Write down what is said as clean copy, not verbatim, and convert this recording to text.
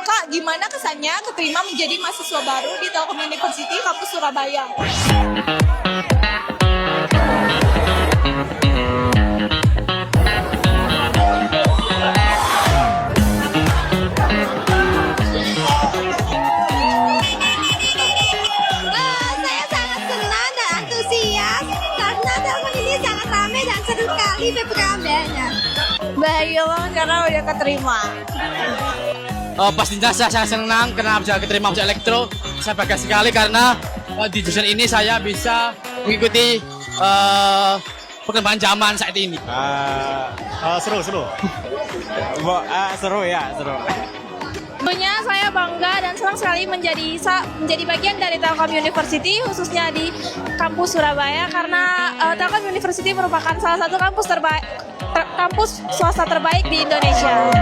Kak, gimana kesannya keterima menjadi mahasiswa baru di Telkom University Kampus Surabaya? Saya sangat senang dan antusias karena Telkom ini sangat ramai dan seru sekali PPKM-nya. Bahagia banget karena udah keterima. Pastinya saya sangat senang karena bisa keterima masuk elektro. Saya bangga sekali karena di jurusan ini saya bisa mengikuti perkembangan zaman saat ini. Seru. Seru ya, seru. Tentunya saya bangga dan senang sekali menjadi bagian dari Telkom University, khususnya di kampus Surabaya, karena Telkom University merupakan salah satu kampus swasta terbaik di Indonesia.